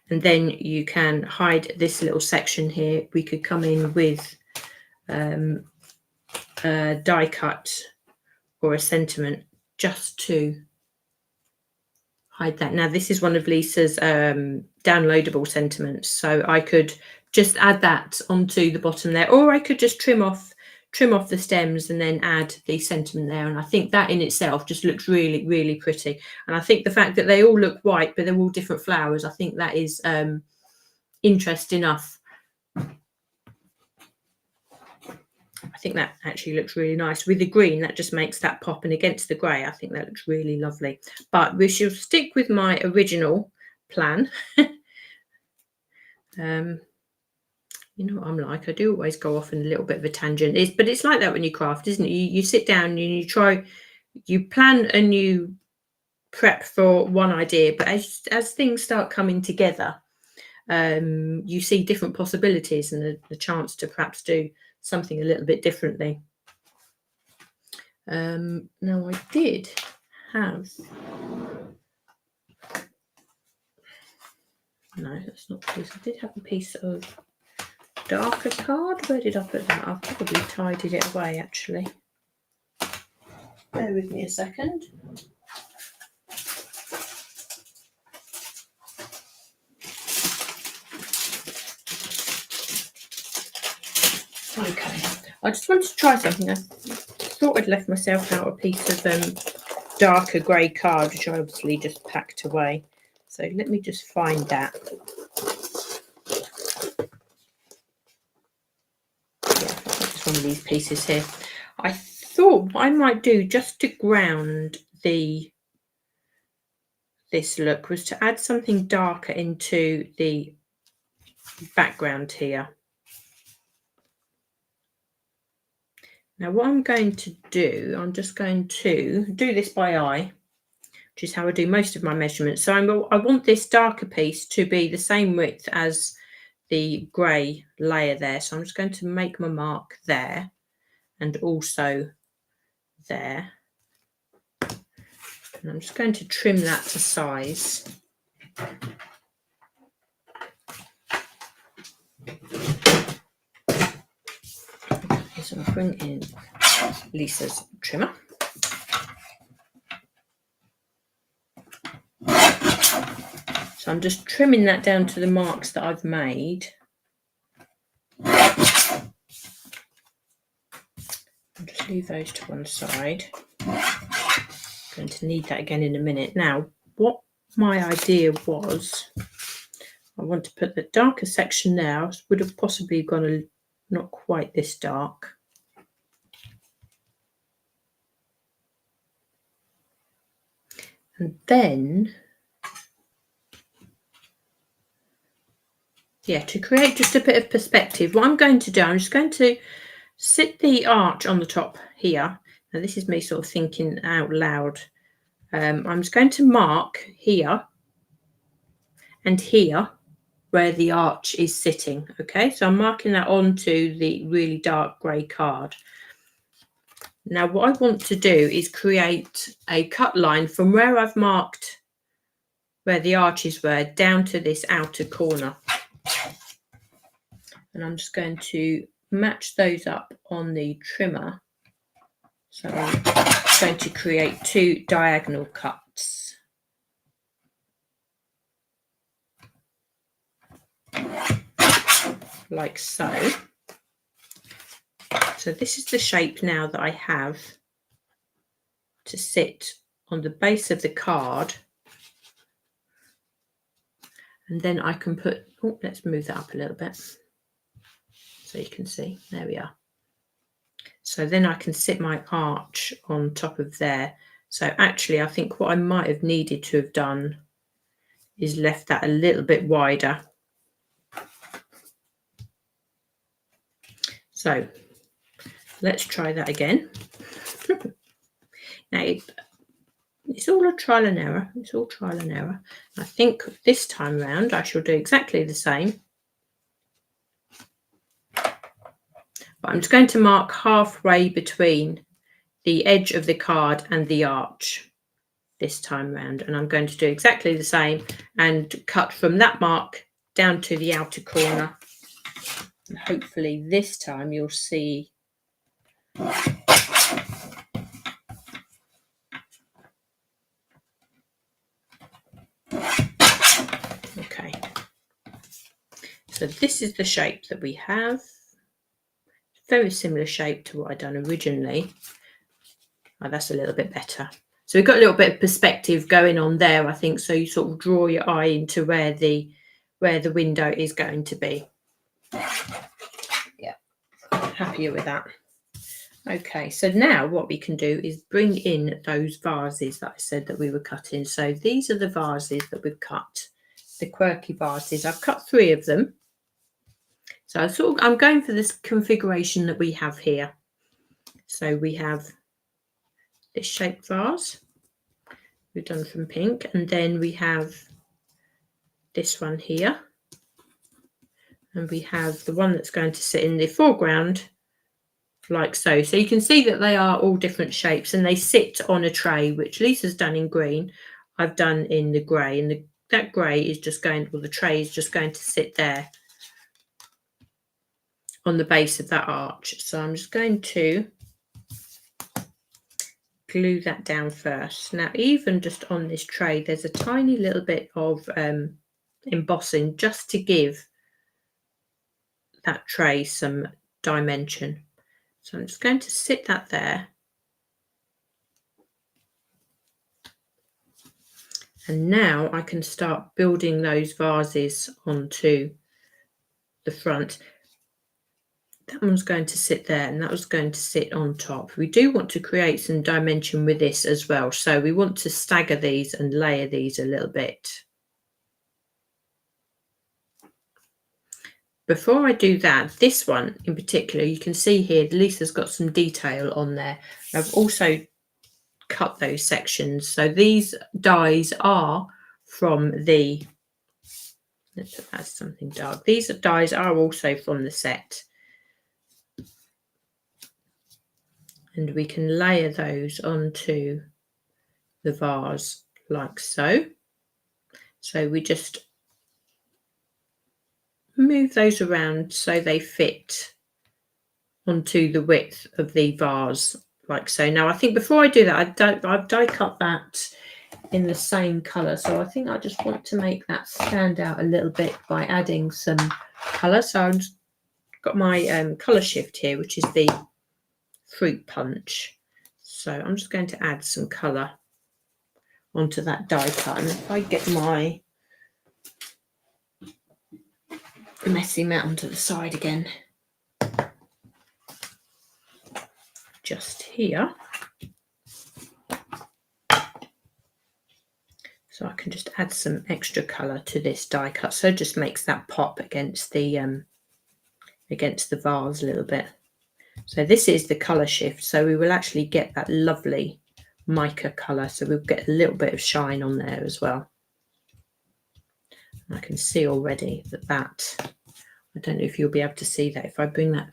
And then you can hide this little section here. We could come in with a die cut or a sentiment just to hide that. Now this is one of Lisa's downloadable sentiments, so I could just add that onto the bottom there, or I could just trim off the stems and then add the sentiment there, and I think that in itself just looks really, really pretty. And I think the fact that they all look white but they're all different flowers, I think that is interest enough. I think that actually looks really nice with the green. That just makes that pop, and against the grey I think that looks really lovely. But we shall stick with my original plan. You know what I'm like, I do always go off in a little bit of a tangent. But it's like that when you craft, isn't it? You sit down and you plan and you prep for one idea, but as things start coming together, you see different possibilities and the chance to perhaps do something a little bit differently. Now I did have, no, that's not the piece. I did have a piece of darker card. Where did I put that? I've probably tidied it away actually. Bear with me a second. Okay, I just wanted to try something. I thought I'd left myself out a piece of darker grey card, which I obviously just packed away. So let me just find that. One of these pieces here. I thought what I might do just to ground this look was to add something darker into the background here. Now what I'm going to do, I'm just going to do this by eye, which is how I do most of my measurements. So I want this darker piece to be the same width as the grey layer there. So I'm just going to make my mark there and also there. And I'm just going to trim that to size. So I'll bring in Lisa's trimmer. So I'm just trimming that down to the marks that I've made. I'll just leave those to one side. I'm going to need that again in a minute. Now, what my idea was, I want to put the darker section there. I would have possibly gone not quite this dark. And then, yeah, to create just a bit of perspective, what I'm going to do, I'm just going to sit the arch on the top here. Now this is me sort of thinking out loud. I'm just going to mark here and here where the arch is sitting. Okay, so I'm marking that onto the really dark grey card. Now what I want to do is create a cut line from where I've marked where the arches were down to this outer corner. And I'm just going to match those up on the trimmer. So I'm going to create 2 diagonal cuts. Like so. So this is the shape now that I have to sit on the base of the card. And then I can put, oh, let's move that up a little bit so you can see. There we are. So then I can sit my arch on top of there. So actually, I think what I might have needed to have done is left that a little bit wider. So let's try that again. Now, it's all a trial and error. It's all trial and error. I think this time round I shall do exactly the same. But I'm just going to mark halfway between the edge of the card and the arch this time round. And I'm going to do exactly the same and cut from that mark down to the outer corner. And hopefully this time you'll see okay. So this is the shape that we have. Very similar shape to what I'd done originally. Oh, that's a little bit better. So we've got a little bit of perspective going on there, I think. So you sort of draw your eye into where the window is going to be. Yeah, happier with that. Okay, so now what we can do is bring in those vases that I said that we were cutting. So these are the vases that we've cut, the quirky vases. I've cut 3 of them. So I'm going for this configuration that we have here. So we have this shaped vase we've done from pink, and then we have this one here, and we have the one that's going to sit in the foreground like so. So you can see that they are all different shapes and they sit on a tray, which Lisa's done in green, I've done in the grey, and that grey is just going, or the tray is just going to sit there on the base of that arch. So I'm just going to glue that down first. Now, even just on this tray, there's a tiny little bit of embossing just to give that tray some dimension. So I'm just going to sit that there. And now I can start building those vases onto the front. That one's going to sit there and that was going to sit on top. We do want to create some dimension with this as well. So we want to stagger these and layer these a little bit. before I do that, this one in particular, you can see here, Lisa's got some detail on there. I've also cut those sections. So these dies are from the, let's put that as something dark. These dies are also from the set. And we can layer those onto the vase like so. So we just move those around so they fit onto the width of the vase like so. Now I think before I do that, I've die cut that in the same colour, so I think I just want to make that stand out a little bit by adding some colour. So I've got my colour shift here, which is the fruit punch. So I'm just going to add some colour onto that die cut, and if I get my messy mat onto the side again, just here, so I can just add some extra colour to this die cut, so it just makes that pop against the vase a little bit. So this is the colour shift, so we will actually get that lovely mica colour, so we'll get a little bit of shine on there as well. And I can see already that I don't know if you'll be able to see that if I bring that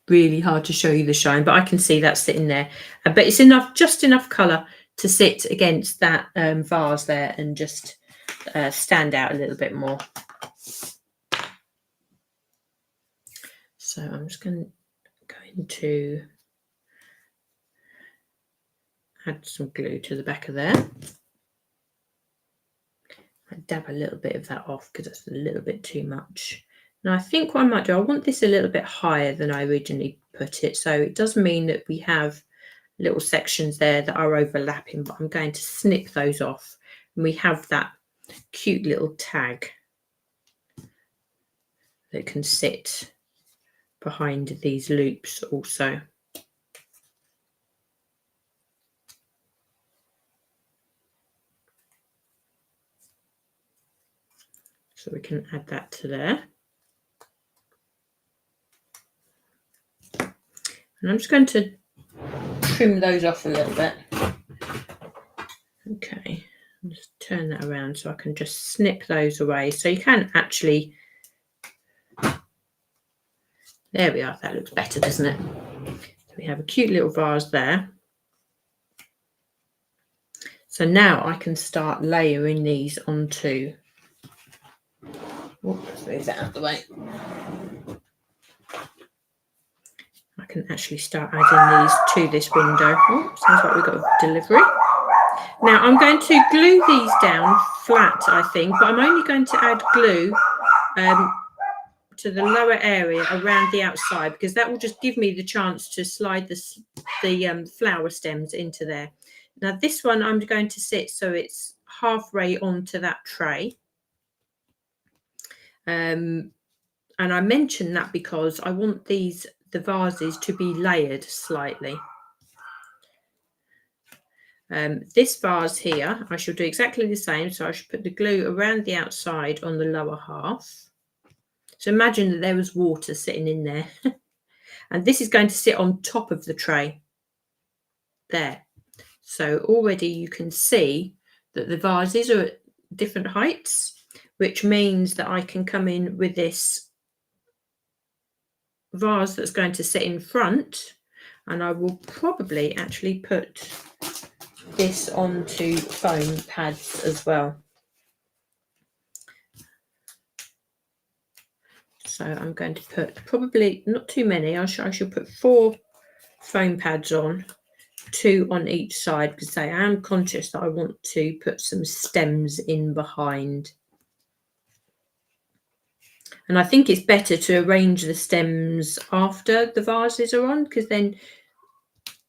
really hard to show you the shine, but I can see that sitting there. But it's enough, just enough colour to sit against that vase there and just stand out a little bit more. So I'm just going to add some glue to the back of there. I dab a little bit of that off because that's a little bit too much. Now I think what I might do, I want this a little bit higher than I originally put it, so it does mean that we have little sections there that are overlapping, but I'm going to snip those off, and we have that cute little tag that can sit behind these loops also. So we can add that to there. And I'm just going to trim those off a little bit. Okay, I'll just turn that around so I can just snip those away. So you can actually, there we are, that looks better, doesn't it? So we have a cute little vase there. So now I can start layering these onto, let's move that out of the way. I can actually start adding these to this window. Oh, sounds like we've got a delivery. Now I'm going to glue these down flat, I think, but I'm only going to add glue to the lower area around the outside, because that will just give me the chance to slide the flower stems into there. Now this one I'm going to sit so it's halfway onto that tray. And I mention that because I want the vases to be layered slightly. This vase here, I shall do exactly the same. So I should put the glue around the outside on the lower half. So imagine that there was water sitting in there. And this is going to sit on top of the tray. There. So already you can see that the vases are at different heights, which means that I can come in with this vase that's going to sit in front, and I will probably actually put this onto foam pads as well. So I'm going to put probably not too many. I should put 4 foam pads on, 2 on each side, because I am conscious that I want to put some stems in behind. And I think it's better to arrange the stems after the vases are on, because then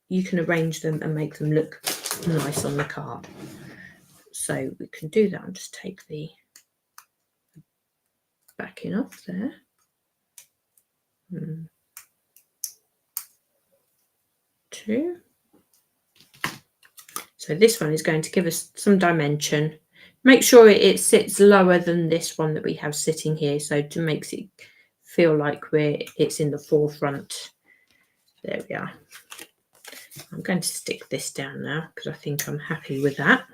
you can arrange them and make them look nice on the card. So we can do that. I'll just take the backing off there. Two. So this one is going to give us some dimension. Make sure it sits lower than this one that we have sitting here, so to makes it feel like it's in the forefront. There we are. I'm going to stick this down now because I think I'm happy with that.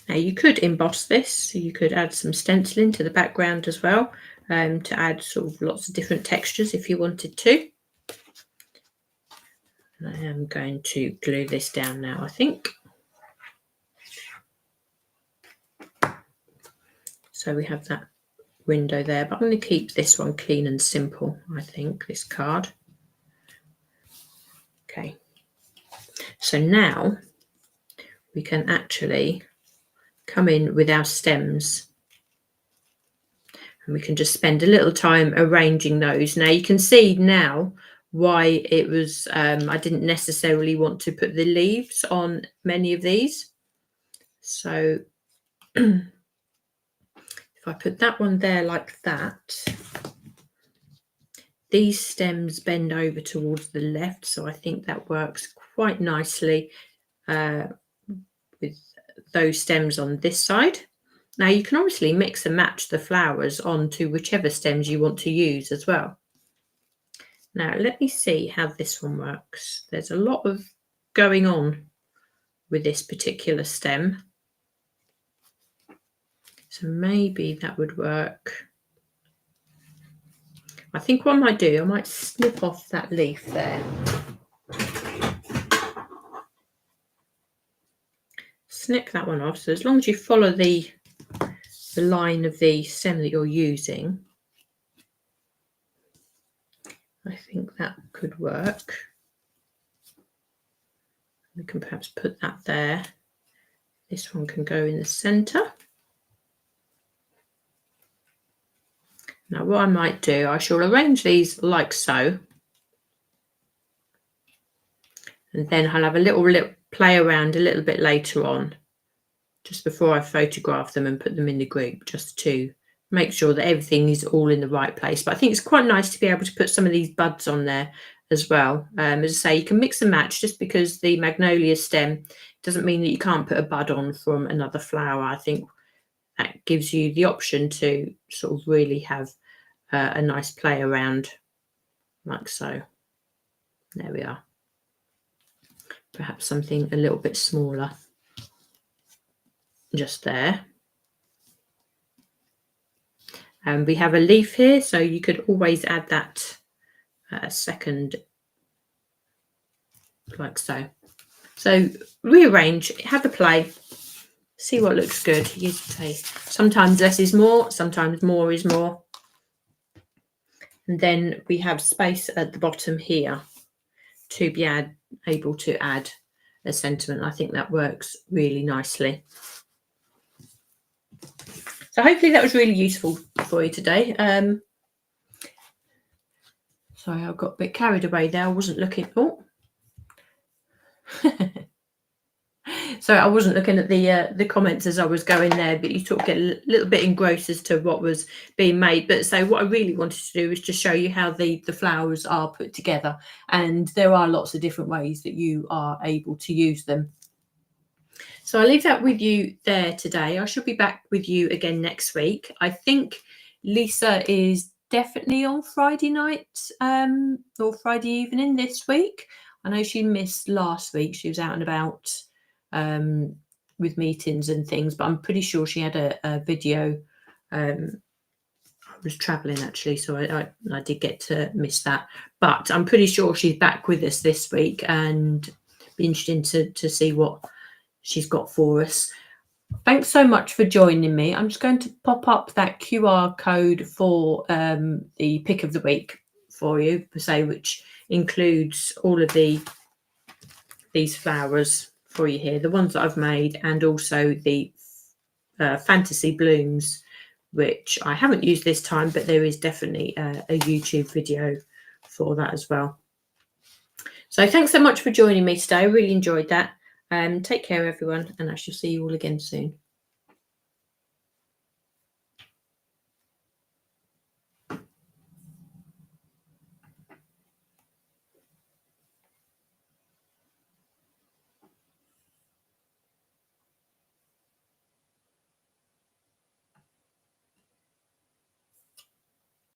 Now you could emboss this, so you could add some stenciling to the background as well, to add sort of lots of different textures if you wanted to. And I am going to glue this down now, I think. So we have that window there, but I'm going to keep this one clean and simple, I think, this card. Okay, so now we can actually come in with our stems and we can just spend a little time arranging those. Now you can see now why it was I didn't necessarily want to put the leaves on many of these. So if I put that one there like that, these stems bend over towards the left, so I think that works quite nicely with those stems on this side. Now you can obviously mix and match the flowers onto whichever stems you want to use as well. Now let me see how this one works. There's a lot of going on with this particular stem, so maybe that would work. I think what I might do, I might snip off that leaf there. Snip that one off. So as long as you follow the line of the stem that you're using, I think that could work. We can perhaps put that there. This one can go in the centre. Now what I might do, I shall arrange these like so. And then I'll have a little play around a little bit later on, just before I photograph them and put them in the group, just to make sure that everything is all in the right place. But I think it's quite nice to be able to put some of these buds on there as well. As I say, you can mix and match. Just because the Magnolia stem doesn't mean that you can't put a bud on from another flower. I think that gives you the option to sort of really have a nice play around like so. There we are. Perhaps something a little bit smaller just there. And we have a leaf here, so you could always add that second like so. So rearrange, have a play, see what looks good. You say sometimes less is more, sometimes more is more. And then we have space at the bottom here to be able to add a sentiment. I think that works really nicely. So hopefully that was really useful for you today. Sorry, I got a bit carried away there. I wasn't looking. Oh. So I wasn't looking at the comments as I was going there, but you sort of get a little bit engrossed as to what was being made. But so what I really wanted to do is just show you how the flowers are put together, and there are lots of different ways that you are able to use them. So I'll leave that with you there today. I should be back with you again next week. I think Lisa is definitely on Friday night or Friday evening this week. I know she missed last week. She was out and about with meetings and things, but I'm pretty sure she had a video. I was traveling actually, so I did get to miss that, but I'm pretty sure she's back with us this week, and be interesting to see what she's got for us. Thanks so much for joining me. I'm just going to pop up that QR code for the pick of the week for you, per se, which includes all of these flowers for you here, the ones that I've made, and also the fantasy blooms, which I haven't used this time, but there is definitely a YouTube video for that as well. So thanks so much for joining me today. I really enjoyed that. Take care, everyone, and I shall see you all again soon.